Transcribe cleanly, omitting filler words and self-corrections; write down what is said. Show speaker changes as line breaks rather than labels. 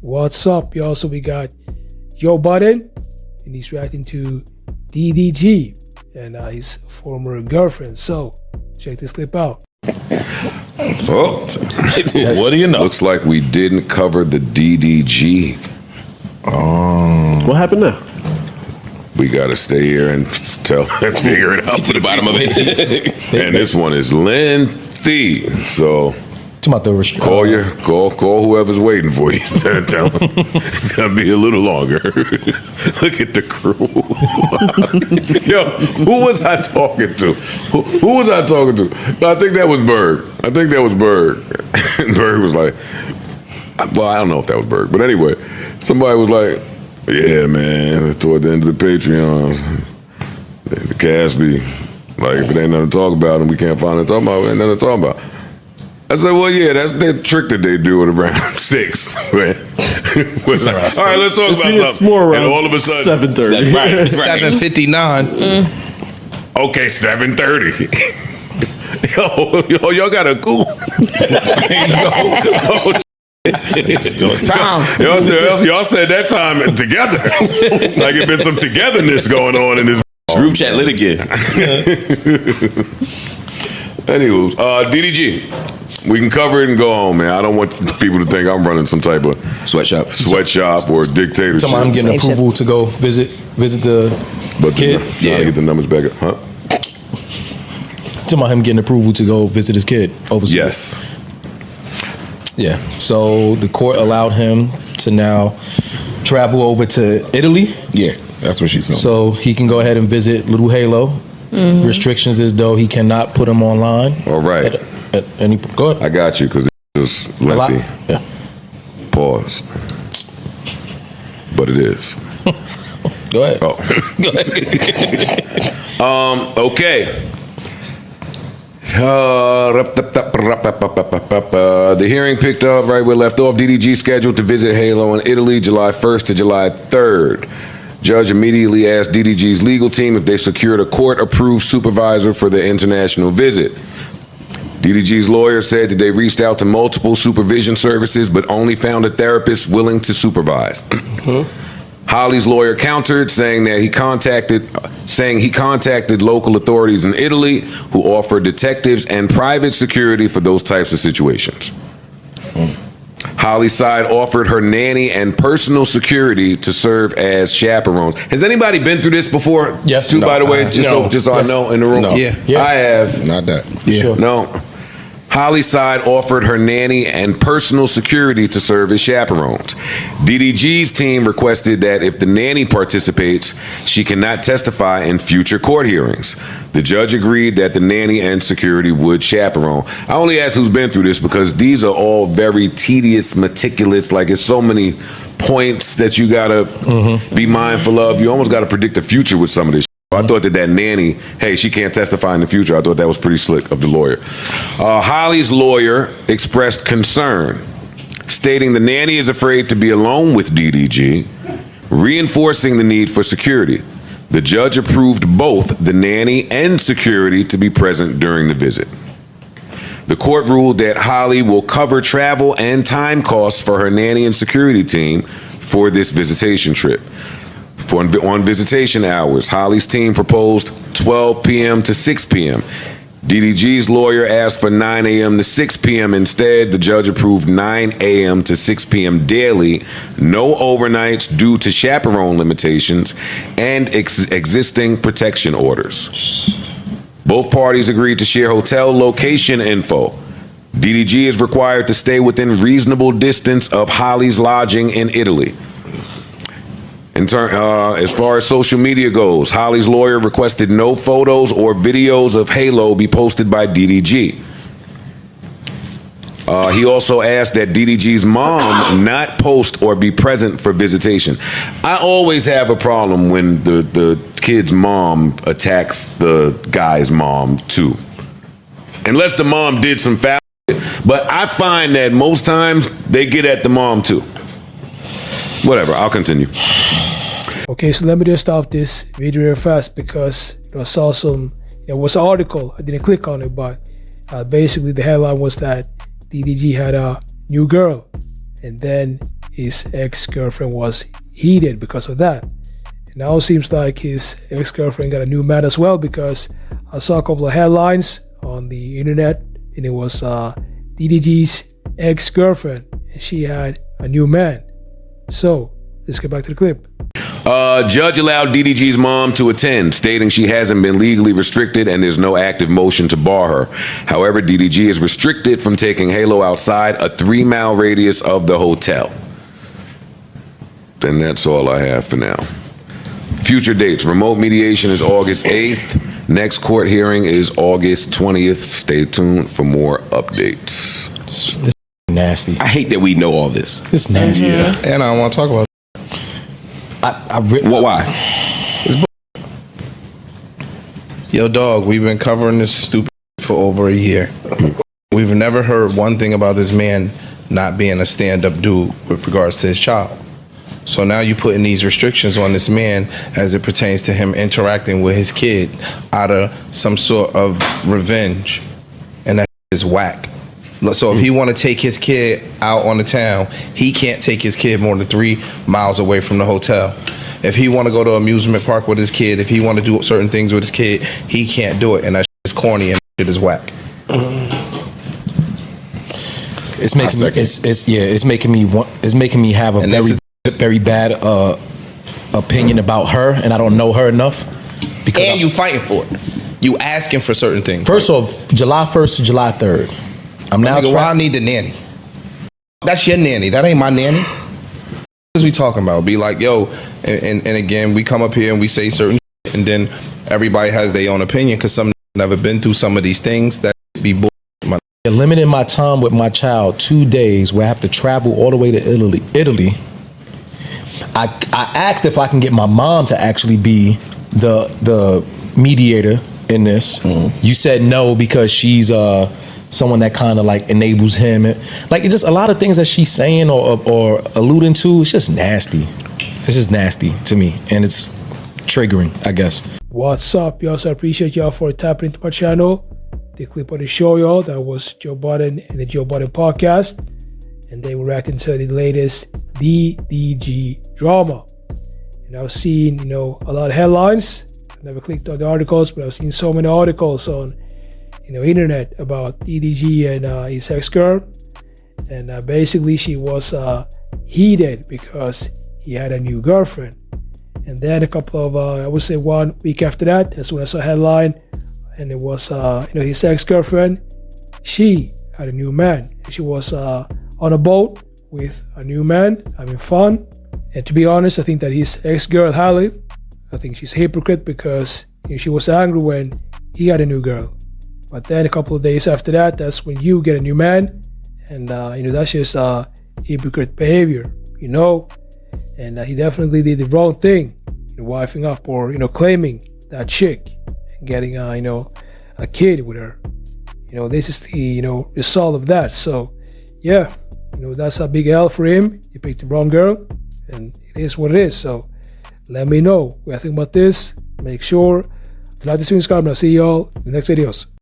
What's up, y'all? So we got Joe Budden, and he's reacting to DDG and his former girlfriend. So check this clip out.
Oh, what do you know? Looks like we didn't cover the DDG.
What happened now?
We gotta stay here and figure it out to the bottom of it. And this one is lengthy, so call whoever's waiting for you. Tell them it's gonna be a little longer. Look at the crew. Yo, who was I talking to? Who was I talking to? I think that was Berg. Berg was like, well, I don't know if that was Berg, but anyway, somebody was like, yeah, man, toward the end of the Patreon, the cast be like, if it ain't nothing to talk about and we can't find it to talk about, it ain't nothing to talk about. I said, well, yeah, that's the trick that they do at around 6, man. All right, let's talk about something. More around and all of a sudden,
7:30.
Right. 7:59.
Okay, 7:30. Yo, y'all got a cool. It's time. Y'all said that time together. Like it been some togetherness going on in this
group chat lit again.
Anywho, DDG, we can cover it and go on, man. I don't want people to think I'm running some type of sweatshop or dictatorship.
I'm getting approval to go visit the kid.
Get the numbers back up, huh?
Him getting approval to go visit his kid overseas.
Yes.
Yeah. So the court allowed him to now travel over to Italy.
Yeah, that's what she's going.
So he can go ahead and visit little Halo. Mm-hmm. Restrictions is though he cannot put him online.
All right.
At any, go ahead.
I got you because it was lengthy.
Yeah.
Pause. But it is.
Go ahead.
Oh.
Go ahead.
Okay. The hearing picked up right where it left off. DDG scheduled to visit Halo in Italy July 1st to July 3rd. Judge immediately asked DDG's legal team if they secured a court-approved supervisor for the international visit. DDG's lawyer said that they reached out to multiple supervision services but only found a therapist willing to supervise. Holly's lawyer countered, saying he contacted local authorities in Italy who offer detectives and private security for those types of situations. Holly's side offered her nanny and personal security to serve as chaperones. Has anybody been through this before?
Yes.
Too, by the way, just so I know in the room.
No.
Yeah.
I have.
Not that.
Yeah. Sure.
No. Holly's side offered her nanny and personal security to serve as chaperones. DDG's team requested that if the nanny participates, she cannot testify in future court hearings. The judge agreed that the nanny and security would chaperone. I only ask who's been through this because these are all very tedious, meticulous, like it's so many points that you gotta be mindful of. You almost gotta predict the future with some of this. I thought that nanny, hey, she can't testify in the future. I thought that was pretty slick of the lawyer. Holly's lawyer expressed concern, stating the nanny is afraid to be alone with DDG, reinforcing the need for security. The judge approved both the nanny and security to be present during the visit. The court ruled that Holly will cover travel and time costs for her nanny and security team for this visitation trip. On visitation hours, Holly's team proposed 12 p.m. to 6 p.m. DDG's lawyer asked for 9 a.m. to 6 p.m. Instead, the judge approved 9 a.m. to 6 p.m. daily, no overnights due to chaperone limitations and existing protection orders. Both parties agreed to share hotel location info. DDG is required to stay within reasonable distance of Holly's lodging in Italy. As far as social media goes, Holly's lawyer requested no photos or videos of Halo be posted by DDG. He also asked that DDG's mom not post or be present for visitation. I always have a problem when the kid's mom attacks the guy's mom too. Unless the mom did some foul shit. But I find that most times they get at the mom too. Whatever, I'll continue.
Okay, so let me just stop this video real fast because I saw it was an article. I didn't click on it, but basically the headline was that DDG had a new girl, and then his ex-girlfriend was heated because of that. And now it seems like his ex-girlfriend got a new man as well, because I saw a couple of headlines on the internet, and it was DDG's ex-girlfriend, and she had a new man. So let's get back to the clip.
Judge allowed DDG's mom to attend, stating she hasn't been legally restricted and there's no active motion to bar her. However, DDG is restricted from taking Halo outside a 3-mile radius of the hotel. And that's all I have for now. Future dates. Remote mediation is August 8th. Next court hearing is August 20th. Stay tuned for more updates.
It's nasty.
I hate that we know all this.
It's nasty.
And I don't want to talk about it.
Why?
Yo, dog, we've been covering this stupid for over a year. We've never heard one thing about this man not being a stand-up dude with regards to his child. So now you're putting these restrictions on this man as it pertains to him interacting with his kid out of some sort of revenge. And that is whack. So if he want to take his kid out on the town, he can't take his kid more than 3 miles away from the hotel. If he want to go to an amusement park with his kid, if he want to do certain things with his kid, he can't do it. And that shit is corny and that shit is whack.
It's making me have a very bad opinion about her, and I don't know her enough.
And you fighting for it. You asking for certain things.
First off, July 1st to July 3rd. I'm now.
Why I need the nanny? That's your nanny. That ain't my nanny. What is we talking about? Be like, yo, and again, we come up here and we say certain shit, and then everybody has their own opinion because some never been through some of these things. That be bull.
Limiting my time with my child 2 days where I have to travel all the way to Italy. I asked if I can get my mom to actually be the mediator in this. Mm-hmm. You said no because she's someone that kind of like enables him. Like, it's just a lot of things that she's saying or alluding to. It's just nasty. It's just nasty to me, and it's triggering, I guess.
What's up, y'all? So I appreciate y'all for tapping into my channel. The clip of the show, y'all, that was Joe Budden and the Joe Budden Podcast, and they were reacting to the latest DDG drama. And I've seen, a lot of headlines. I never clicked on the articles, but I've seen so many articles on internet about DDG and his ex-girl, and basically she was heated because he had a new girlfriend. And then a couple of I would say 1 week after that, that's when I saw a headline, and it was his ex-girlfriend. She had a new man. She was on a boat with a new man, having fun. And to be honest, I think that his ex-girl Halle, I think she's a hypocrite because she was angry when he had a new girl. But then a couple of days after that, that's when you get a new man, and that's just hypocrite behavior, And he definitely did the wrong thing, wifing up or claiming that chick and getting a kid with her. This is the result of that. So yeah, that's a big L for him. He picked the wrong girl, and it is what it is. So let me know what you think about this. Make sure to like this video, subscribe, and I'll see y'all in the next videos.